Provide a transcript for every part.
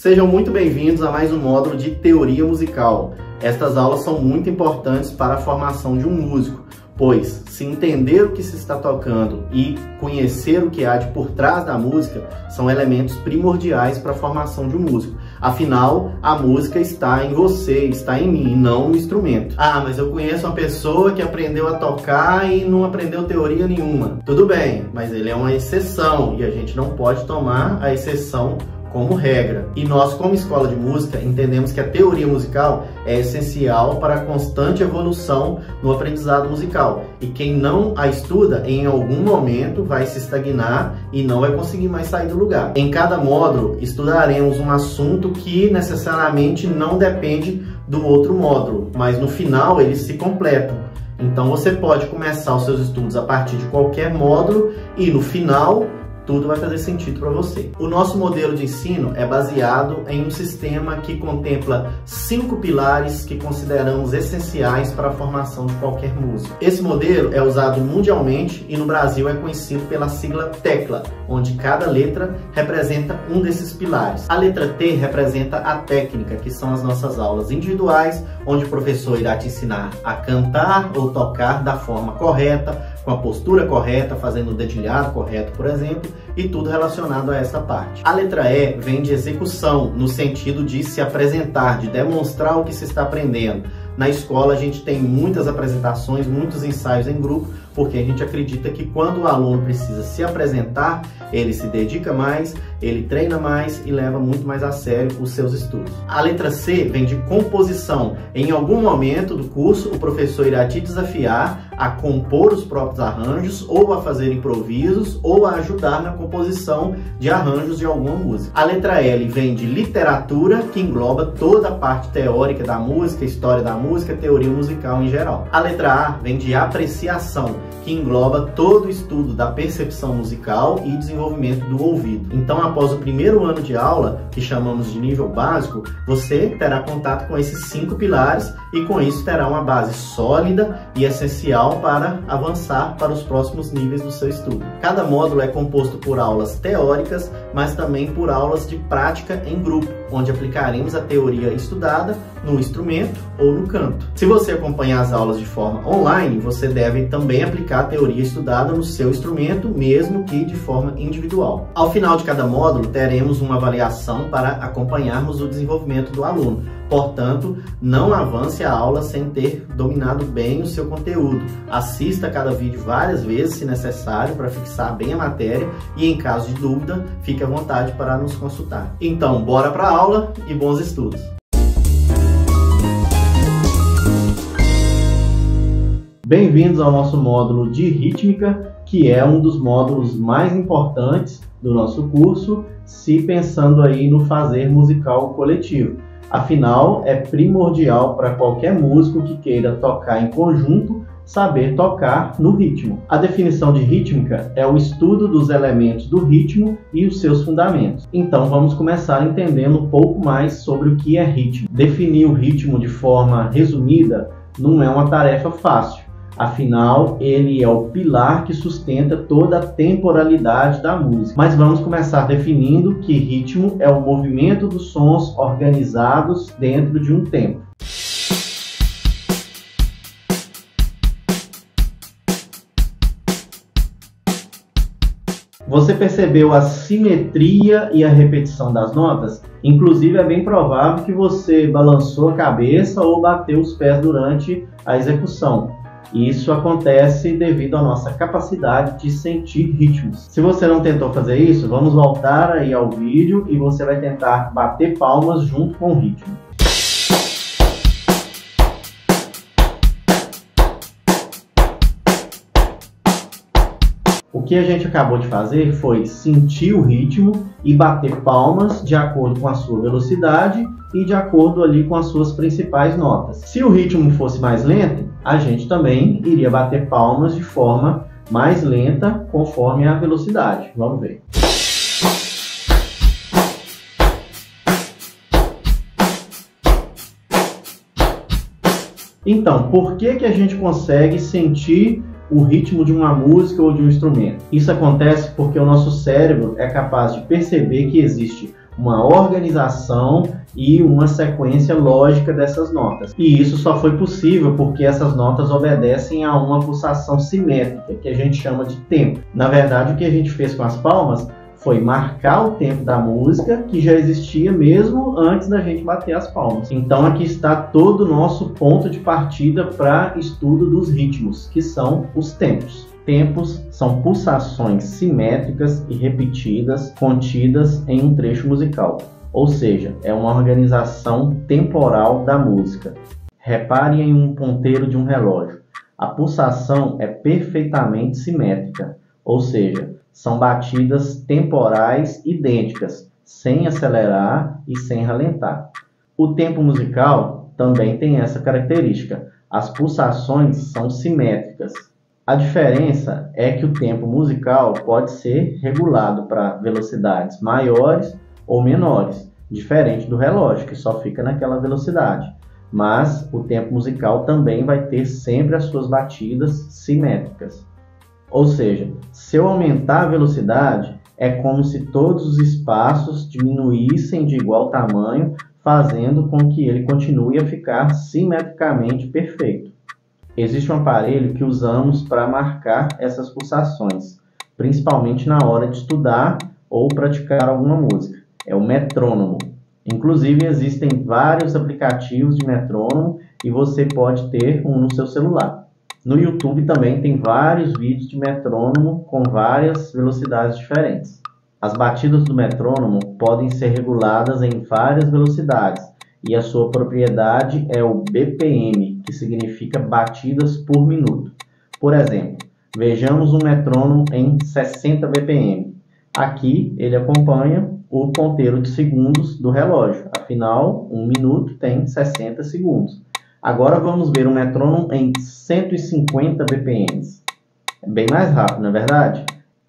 Sejam muito bem-vindos a mais um módulo de teoria musical. Estas aulas são muito importantes para a formação de um músico, pois se entender o que se está tocando e conhecer o que há de por trás da música são elementos primordiais para a formação de um músico. Afinal, a música está em você, está em mim, não no instrumento. Ah, mas eu conheço uma pessoa que aprendeu a tocar e não aprendeu teoria nenhuma. Tudo bem, mas ele é uma exceção e a gente não pode tomar a exceção como regra. E nós, como escola de música, entendemos que a teoria musical é essencial para a constante evolução no aprendizado musical. E quem não a estuda, em algum momento vai se estagnar e não vai conseguir mais sair do lugar. Em cada módulo, estudaremos um assunto que necessariamente não depende do outro módulo, mas no final eles se completam. Então você pode começar os seus estudos a partir de qualquer módulo e no final tudo vai fazer sentido para você. O nosso modelo de ensino é baseado em um sistema que contempla 5 pilares que consideramos essenciais para a formação de qualquer músico. Esse modelo é usado mundialmente e no Brasil é conhecido pela sigla TECLA, onde cada letra representa um desses pilares. A letra T representa a técnica, que são as nossas aulas individuais, onde o professor irá te ensinar a cantar ou tocar da forma correta, com a postura correta, fazendo o dedilhado correto, por exemplo, e tudo relacionado a essa parte. A letra E vem de execução, no sentido de se apresentar, de demonstrar o que se está aprendendo. Na escola a gente tem muitas apresentações, muitos ensaios em grupo, porque a gente acredita que quando o aluno precisa se apresentar, ele se dedica mais, ele treina mais e leva muito mais a sério os seus estudos. A letra C vem de composição. Em algum momento do curso, o professor irá te desafiar a compor os próprios arranjos, ou a fazer improvisos, ou a ajudar na composição de arranjos de alguma música. A letra L vem de literatura, que engloba toda a parte teórica da música, história da música, teoria musical em geral. A letra A vem de apreciação, que engloba todo o estudo da percepção musical e desenvolvimento do ouvido. Então, após o primeiro ano de aula, que chamamos de nível básico, você terá contato com esses 5 pilares e com isso terá uma base sólida e essencial para avançar para os próximos níveis do seu estudo. Cada módulo é composto por aulas teóricas, mas também por aulas de prática em grupo, onde aplicaremos a teoria estudada no instrumento ou no canto. Se você acompanhar as aulas de forma online, você deve também aplicar a teoria estudada no seu instrumento, mesmo que de forma individual. Ao final de cada módulo, teremos uma avaliação para acompanharmos o desenvolvimento do aluno. Portanto, não avance a aula sem ter dominado bem o seu conteúdo. Assista cada vídeo várias vezes, se necessário, para fixar bem a matéria e, em caso de dúvida, fique à vontade para nos consultar. Então, bora para a aula e bons estudos! Bem-vindos ao nosso módulo de rítmica, que é um dos módulos mais importantes do nosso curso, se pensando aí no fazer musical coletivo. Afinal, é primordial para qualquer músico que queira tocar em conjunto saber tocar no ritmo. A definição de rítmica é o estudo dos elementos do ritmo e os seus fundamentos. Então vamos começar entendendo um pouco mais sobre o que é ritmo. Definir o ritmo de forma resumida não é uma tarefa fácil. Afinal, ele é o pilar que sustenta toda a temporalidade da música. Mas vamos começar definindo que ritmo é o movimento dos sons organizados dentro de um tempo. Você percebeu a simetria e a repetição das notas? Inclusive, é bem provável que você balançou a cabeça ou bateu os pés durante a execução. Isso acontece devido à nossa capacidade de sentir ritmos. Se você não tentou fazer isso, vamos voltar aí ao vídeo e você vai tentar bater palmas junto com o ritmo. O que a gente acabou de fazer foi sentir o ritmo e bater palmas de acordo com a sua velocidade e de acordo ali com as suas principais notas. Se o ritmo fosse mais lento, a gente também iria bater palmas de forma mais lenta conforme a velocidade. Vamos ver. Então, por que a gente consegue sentir o ritmo de uma música ou de um instrumento? Isso acontece porque o nosso cérebro é capaz de perceber que existe uma organização e uma sequência lógica dessas notas. E isso só foi possível porque essas notas obedecem a uma pulsação simétrica, que a gente chama de tempo. Na verdade, o que a gente fez com as palmas foi marcar o tempo da música, que já existia mesmo antes da gente bater as palmas. Então aqui está todo o nosso ponto de partida para estudo dos ritmos, que são os tempos. Tempos são pulsações simétricas e repetidas, contidas em um trecho musical. Ou seja, é uma organização temporal da música. Repare em um ponteiro de um relógio. A pulsação é perfeitamente simétrica, ou seja, são batidas temporais idênticas, sem acelerar e sem ralentar. O tempo musical também tem essa característica. As pulsações são simétricas. A diferença é que o tempo musical pode ser regulado para velocidades maiores ou menores, diferente do relógio, que só fica naquela velocidade. Mas o tempo musical também vai ter sempre as suas batidas simétricas. Ou seja, se eu aumentar a velocidade, é como se todos os espaços diminuíssem de igual tamanho, fazendo com que ele continue a ficar simetricamente perfeito. Existe um aparelho que usamos para marcar essas pulsações, principalmente na hora de estudar ou praticar alguma música. É o metrônomo. Inclusive, existem vários aplicativos de metrônomo e você pode ter um no seu celular. No YouTube também tem vários vídeos de metrônomo com várias velocidades diferentes. As batidas do metrônomo podem ser reguladas em várias velocidades e a sua propriedade é o BPM, que significa batidas por minuto. Por exemplo, vejamos um metrônomo em 60 BPM. Aqui ele acompanha o ponteiro de segundos do relógio, afinal, 1 minuto tem 60 segundos. Agora vamos ver um metrônomo em 150 BPM. É bem mais rápido, não é verdade?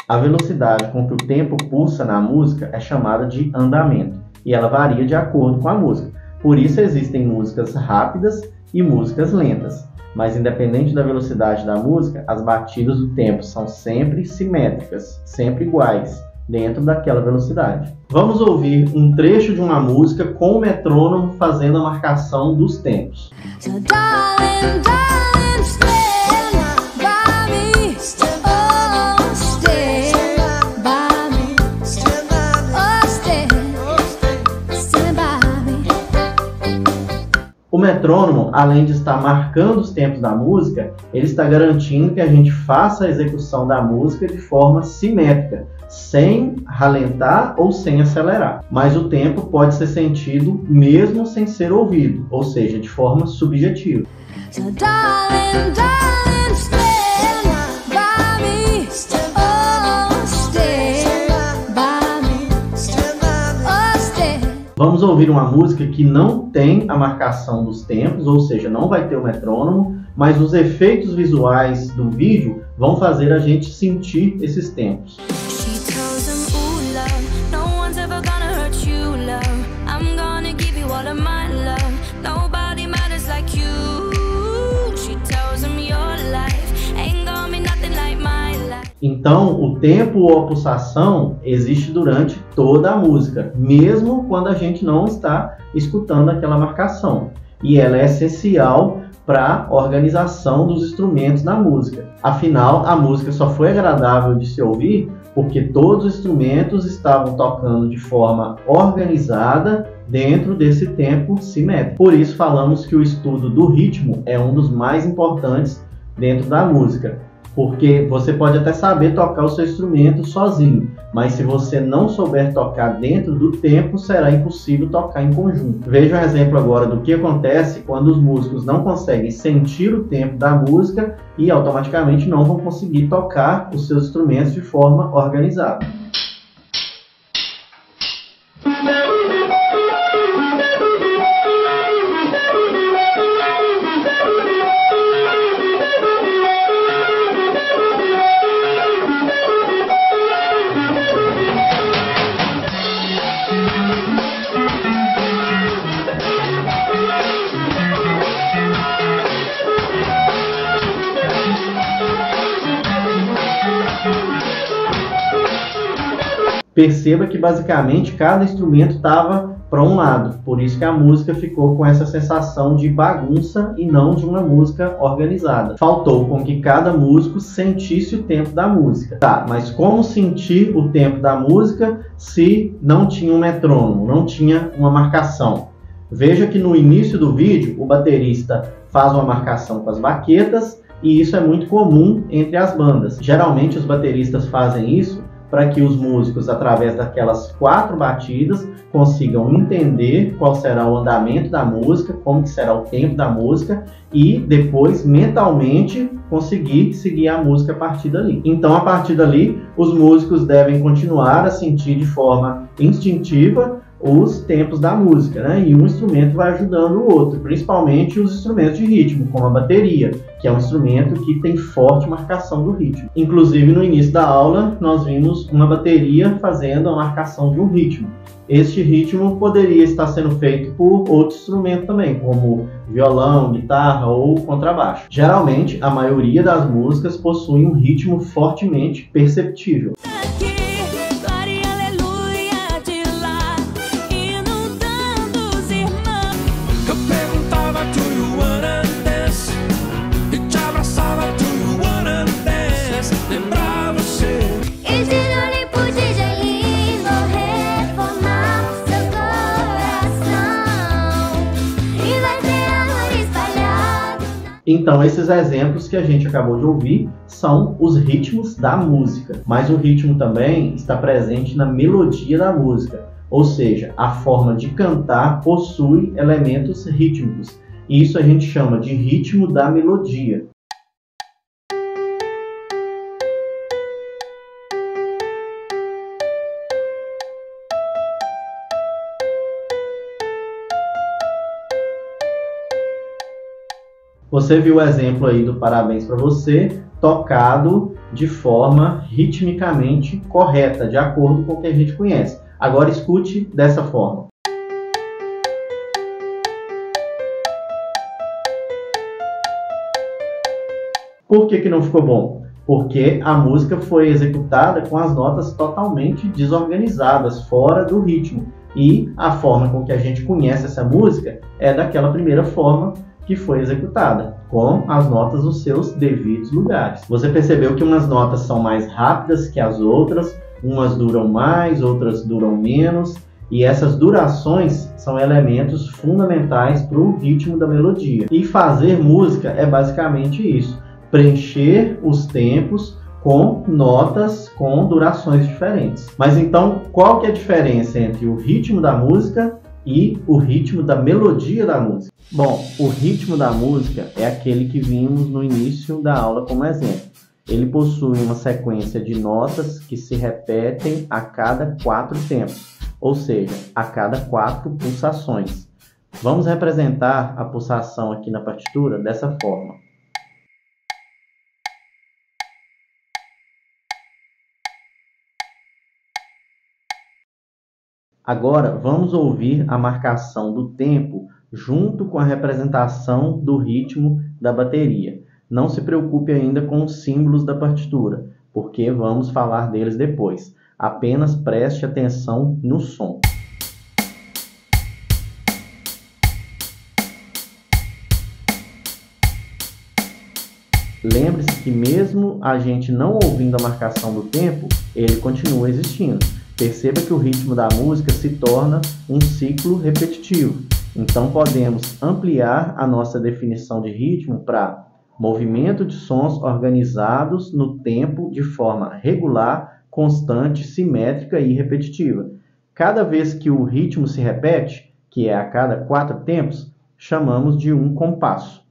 A velocidade com que o tempo pulsa na música é chamada de andamento, e ela varia de acordo com a música. Por isso existem músicas rápidas e músicas lentas. Mas independente da velocidade da música, as batidas do tempo são sempre simétricas, sempre iguais, dentro daquela velocidade. Vamos ouvir um trecho de uma música com o metrônomo fazendo a marcação dos tempos. So darling, darling, stand by me. Oh, stand by me. Oh, stand by me. O metrônomo, além de estar marcando os tempos da música, ele está garantindo que a gente faça a execução da música de forma simétrica, sem ralentar ou sem acelerar. Mas o tempo pode ser sentido mesmo sem ser ouvido, ou seja, de forma subjetiva. So darling, darling, stand by me. Oh, stand by me. Oh, stand. Vamos ouvir uma música que não tem a marcação dos tempos, ou seja, não vai ter o metrônomo, mas os efeitos visuais do vídeo vão fazer a gente sentir esses tempos. Então, o tempo ou a pulsação existe durante toda a música, mesmo quando a gente não está escutando aquela marcação. E ela é essencial para a organização dos instrumentos na música. Afinal, a música só foi agradável de se ouvir porque todos os instrumentos estavam tocando de forma organizada dentro desse tempo simétrico. Por isso falamos que o estudo do ritmo é um dos mais importantes dentro da música, porque você pode até saber tocar o seu instrumento sozinho, mas se você não souber tocar dentro do tempo, será impossível tocar em conjunto. Veja um exemplo agora do que acontece quando os músicos não conseguem sentir o tempo da música e automaticamente não vão conseguir tocar os seus instrumentos de forma organizada. Perceba que basicamente cada instrumento estava para um lado, por isso que a música ficou com essa sensação de bagunça e não de uma música organizada. Faltou com que cada músico sentisse o tempo da música. Tá, mas como sentir o tempo da música se não tinha um metrônomo, não tinha uma marcação? Veja que no início do vídeo o baterista faz uma marcação com as baquetas e isso é muito comum entre as bandas. Geralmente os bateristas fazem isso para que os músicos, através daquelas 4 batidas, consigam entender qual será o andamento da música, como que será o tempo da música e depois, mentalmente, conseguir seguir a música a partir dali. Então, a partir dali, os músicos devem continuar a sentir de forma instintiva os tempos da música, né? E um instrumento vai ajudando o outro, principalmente os instrumentos de ritmo, como a bateria, que é um instrumento que tem forte marcação do ritmo. Inclusive, no início da aula, nós vimos uma bateria fazendo a marcação de um ritmo. Este ritmo poderia estar sendo feito por outro instrumento também, como violão, guitarra ou contrabaixo. Geralmente, a maioria das músicas possui um ritmo fortemente perceptível. Então, esses exemplos que a gente acabou de ouvir são os ritmos da música. Mas o ritmo também está presente na melodia da música. Ou seja, a forma de cantar possui elementos rítmicos. E isso a gente chama de ritmo da melodia. Você viu o exemplo aí do Parabéns para Você, tocado de forma ritmicamente correta, de acordo com o que a gente conhece. Agora escute dessa forma. Por que não ficou bom? Porque a música foi executada com as notas totalmente desorganizadas, fora do ritmo. E a forma com que a gente conhece essa música é daquela primeira forma que foi executada, com as notas nos seus devidos lugares. Você percebeu que umas notas são mais rápidas que as outras, umas duram mais, outras duram menos, e essas durações são elementos fundamentais para o ritmo da melodia. E fazer música é basicamente isso, preencher os tempos com notas com durações diferentes. Mas então, qual que é a diferença entre o ritmo da música e o ritmo da melodia da música? Bom, o ritmo da música é aquele que vimos no início da aula como exemplo. Ele possui uma sequência de notas que se repetem a cada 4 tempos, ou seja, a cada 4 pulsações. Vamos representar a pulsação aqui na partitura dessa forma. Agora, vamos ouvir a marcação do tempo junto com a representação do ritmo da bateria. Não se preocupe ainda com os símbolos da partitura, porque vamos falar deles depois. Apenas preste atenção no som. Lembre-se que mesmo a gente não ouvindo a marcação do tempo, ele continua existindo. Perceba que o ritmo da música se torna um ciclo repetitivo. Então podemos ampliar a nossa definição de ritmo para movimento de sons organizados no tempo de forma regular, constante, simétrica e repetitiva. Cada vez que o ritmo se repete, que é a cada 4 tempos, chamamos de um compasso.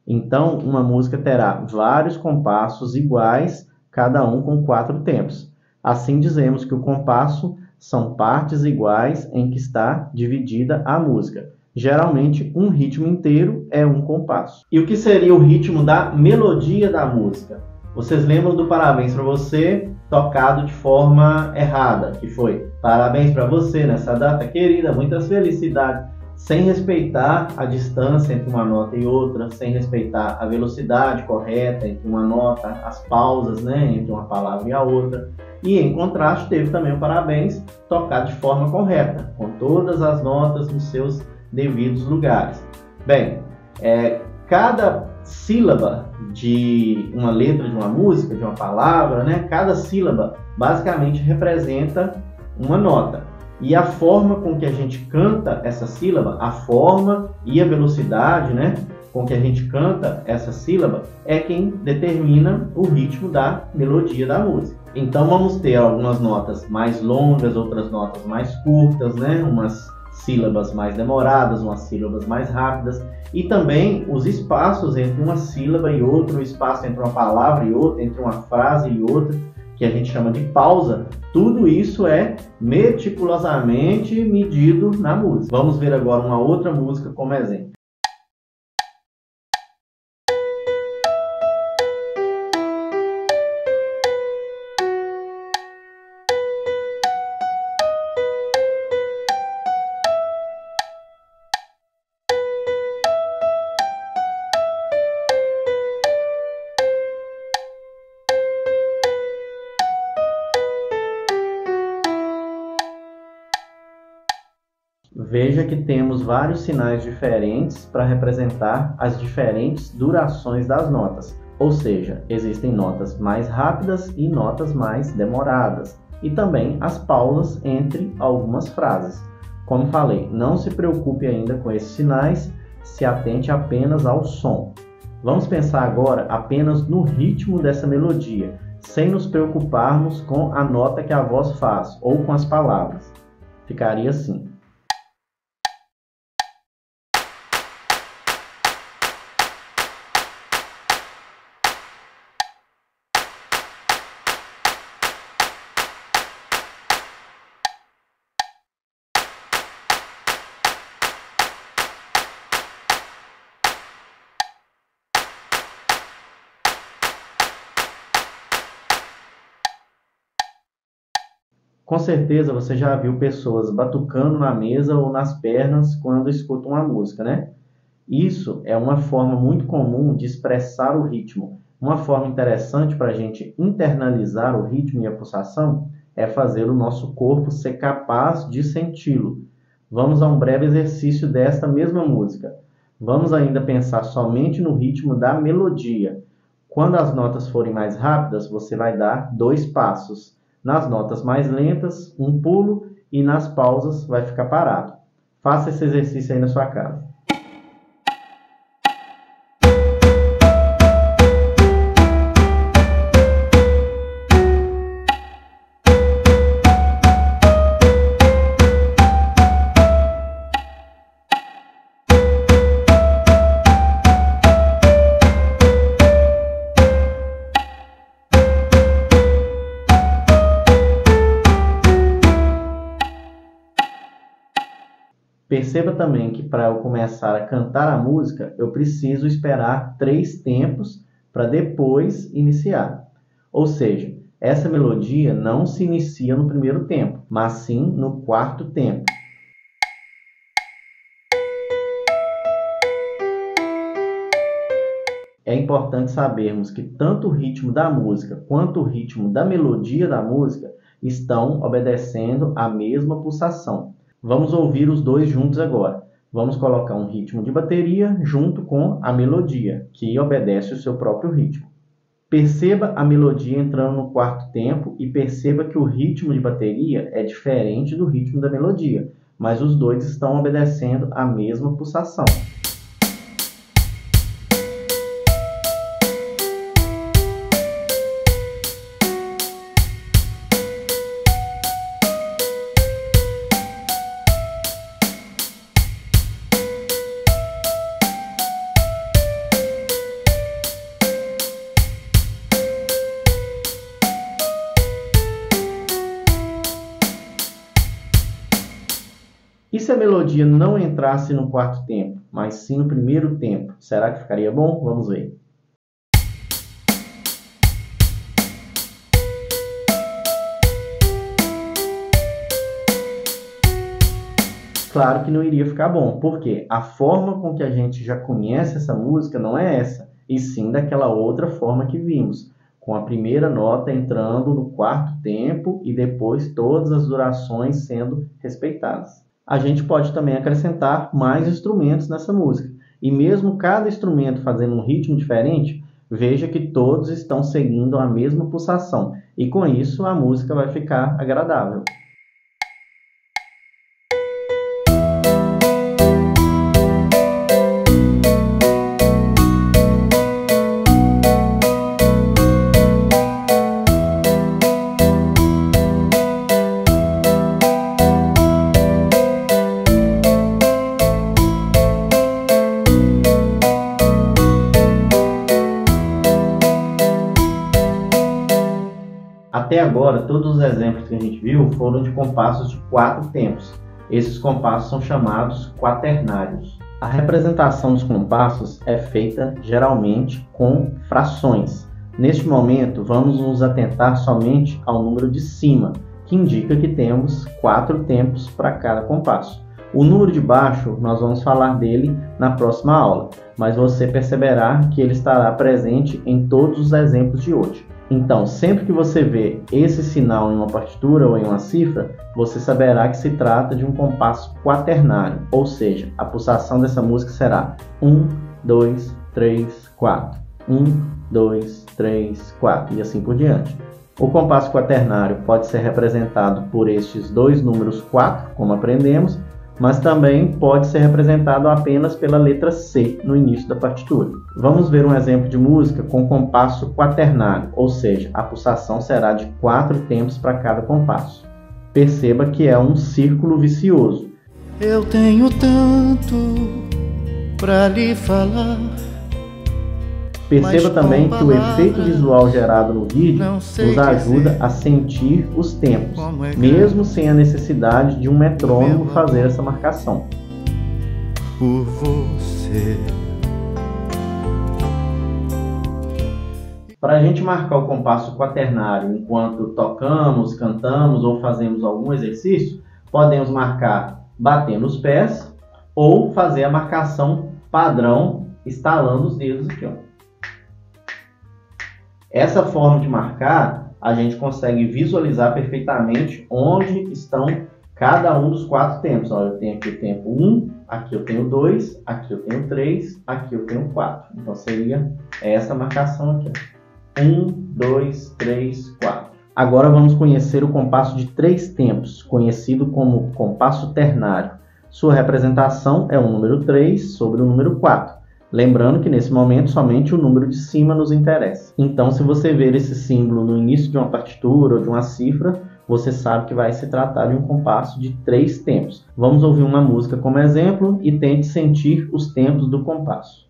Então, uma música terá vários compassos iguais, cada um com 4 tempos. Assim dizemos que o compasso são partes iguais em que está dividida a música. Geralmente, um ritmo inteiro é um compasso. E o que seria o ritmo da melodia da música? Vocês lembram do Parabéns para Você, tocado de forma errada, que foi Parabéns para você nessa data querida, muitas felicidades. sem respeitar a distância entre uma nota e outra, sem respeitar a velocidade correta entre uma nota, as pausas, né, entre uma palavra e a outra. E, em contraste, teve também o parabéns tocado de forma correta, com todas as notas nos seus devidos lugares. Bem, cada sílaba de uma letra de uma música, de uma palavra, né, cada sílaba basicamente representa uma nota. E a forma com que a gente canta essa sílaba, a forma e a velocidade, né, com que a gente canta essa sílaba é quem determina o ritmo da melodia da música. Então vamos ter algumas notas mais longas, outras notas mais curtas, né, umas sílabas mais demoradas, umas sílabas mais rápidas, e também os espaços entre uma sílaba e outra, o espaço entre uma palavra e outra, entre uma frase e outra, que a gente chama de pausa. Tudo isso é meticulosamente medido na música. Vamos ver agora uma outra música como exemplo. Veja que temos vários sinais diferentes para representar as diferentes durações das notas. Ou seja, existem notas mais rápidas e notas mais demoradas. E também as pausas entre algumas frases. Como falei, não se preocupe ainda com esses sinais, se atente apenas ao som. Vamos pensar agora apenas no ritmo dessa melodia, sem nos preocuparmos com a nota que a voz faz ou com as palavras. Ficaria assim. Com certeza você já viu pessoas batucando na mesa ou nas pernas quando escutam uma música, né? Isso é uma forma muito comum de expressar o ritmo. Uma forma interessante para a gente internalizar o ritmo e a pulsação é fazer o nosso corpo ser capaz de senti-lo. Vamos a um breve exercício desta mesma música. Vamos ainda pensar somente no ritmo da melodia. Quando as notas forem mais rápidas, você vai dar 2 passos. Nas notas mais lentas, um pulo, e nas pausas vai ficar parado. Faça esse exercício aí na sua casa. Perceba também que para eu começar a cantar a música, eu preciso esperar 3 tempos para depois iniciar. Ou seja, essa melodia não se inicia no primeiro tempo, mas sim no 4º tempo. É importante sabermos que tanto o ritmo da música quanto o ritmo da melodia da música estão obedecendo à mesma pulsação. Vamos ouvir os dois juntos agora. Vamos colocar um ritmo de bateria junto com a melodia, que obedece o seu próprio ritmo. Perceba a melodia entrando no 4º tempo e perceba que o ritmo de bateria é diferente do ritmo da melodia, mas os dois estão obedecendo a mesma pulsação. E se a melodia não entrasse no 4º tempo, mas sim no primeiro tempo, será que ficaria bom? Vamos ver. Claro que não iria ficar bom, porque a forma com que a gente já conhece essa música não é essa, e sim daquela outra forma que vimos, com a primeira nota entrando no quarto tempo e depois todas as durações sendo respeitadas. A gente pode também acrescentar mais instrumentos nessa música, e mesmo cada instrumento fazendo um ritmo diferente, veja que todos estão seguindo a mesma pulsação, e com isso a música vai ficar agradável. Até agora, todos os exemplos que a gente viu foram de compassos de 4 tempos. Esses compassos são chamados quaternários. A representação dos compassos é feita geralmente com frações. Neste momento, vamos nos atentar somente ao número de cima, que indica que temos 4 tempos para cada compasso. O número de baixo, nós vamos falar dele na próxima aula, mas você perceberá que ele estará presente em todos os exemplos de hoje. Então, sempre que você vê esse sinal em uma partitura ou em uma cifra, você saberá que se trata de um compasso quaternário, ou seja, a pulsação dessa música será 1, 2, 3, 4, 1, 2, 3, 4 e assim por diante. O compasso quaternário pode ser representado por estes dois números 4, como aprendemos, mas também pode ser representado apenas pela letra C no início da partitura. Vamos ver um exemplo de música com compasso quaternário, ou seja, a pulsação será de 4 tempos para cada compasso. Perceba que é um círculo vicioso. Eu tenho tanto para lhe falar. Perceba também que o efeito visual gerado no vídeo nos ajuda a sentir os tempos, mesmo sem a necessidade de um metrônomo fazer essa marcação. Por você. Para a gente marcar o compasso quaternário enquanto tocamos, cantamos ou fazemos algum exercício, podemos marcar batendo os pés ou fazer a marcação padrão estalando os dedos aqui, ó. Essa forma de marcar, a gente consegue visualizar perfeitamente onde estão cada um dos 4 tempos. Olha, eu tenho aqui o tempo 1, aqui eu tenho 2, aqui eu tenho 3, aqui eu tenho 4. Então seria essa marcação aqui. 1, 2, 3, 4. Agora vamos conhecer o compasso de 3 tempos, conhecido como compasso ternário. Sua representação é o número 3 sobre o número 4. Lembrando que nesse momento somente o número de cima nos interessa. Então, se você ver esse símbolo no início de uma partitura ou de uma cifra, você sabe que vai se tratar de um compasso de 3 tempos. Vamos ouvir uma música como exemplo e tente sentir os tempos do compasso.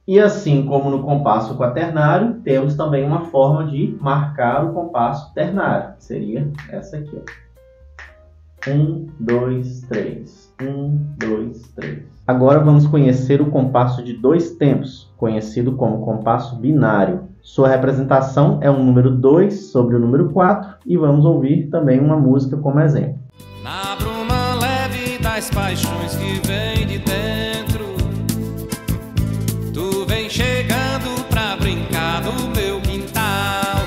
E assim como no compasso quaternário, temos também uma forma de marcar o compasso ternário, que seria essa aqui, ó. 1, 2, 3. 1, 2, 3. Agora vamos conhecer o compasso de 2 tempos, conhecido como compasso binário. Sua representação é o número 2 sobre o número 4 e vamos ouvir também uma música como exemplo. Na bruma leve das paixões que vem de dentro, tu vem chegando pra brincar no meu quintal,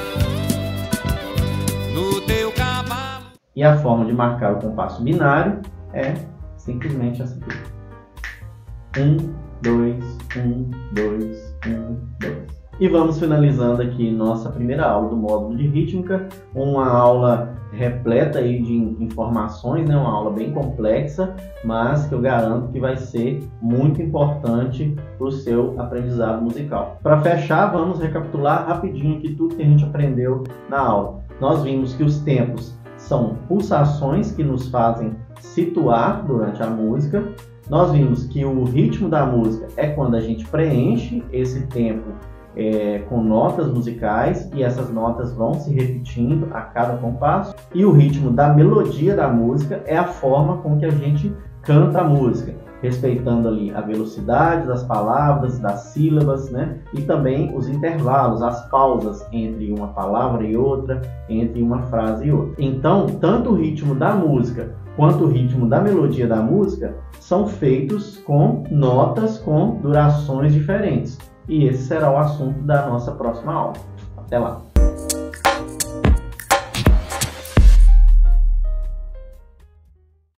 no teu cavalo. E a forma de marcar o compasso binário é simplesmente essa aqui. 1, 2, 1, 2, 1, 2. E vamos finalizando aqui nossa primeira aula do módulo de rítmica, uma aula repleta aí de informações, né? Uma aula bem complexa, mas que eu garanto que vai ser muito importante para o seu aprendizado musical. Para fechar, vamos recapitular rapidinho aqui tudo que a gente aprendeu na aula. Nós vimos que os tempos são pulsações que nos fazem situar durante a música. Nós vimos que o ritmo da música é quando a gente preenche esse tempo com notas musicais, e essas notas vão se repetindo a cada compasso. E o ritmo da melodia da música é a forma com que a gente canta a música, respeitando ali a velocidade das palavras, das sílabas, né? E também os intervalos, as pausas entre uma palavra e outra, entre uma frase e outra. Então, tanto o ritmo da música quanto o ritmo da melodia da música são feitos com notas com durações diferentes. E esse será o assunto da nossa próxima aula. Até lá!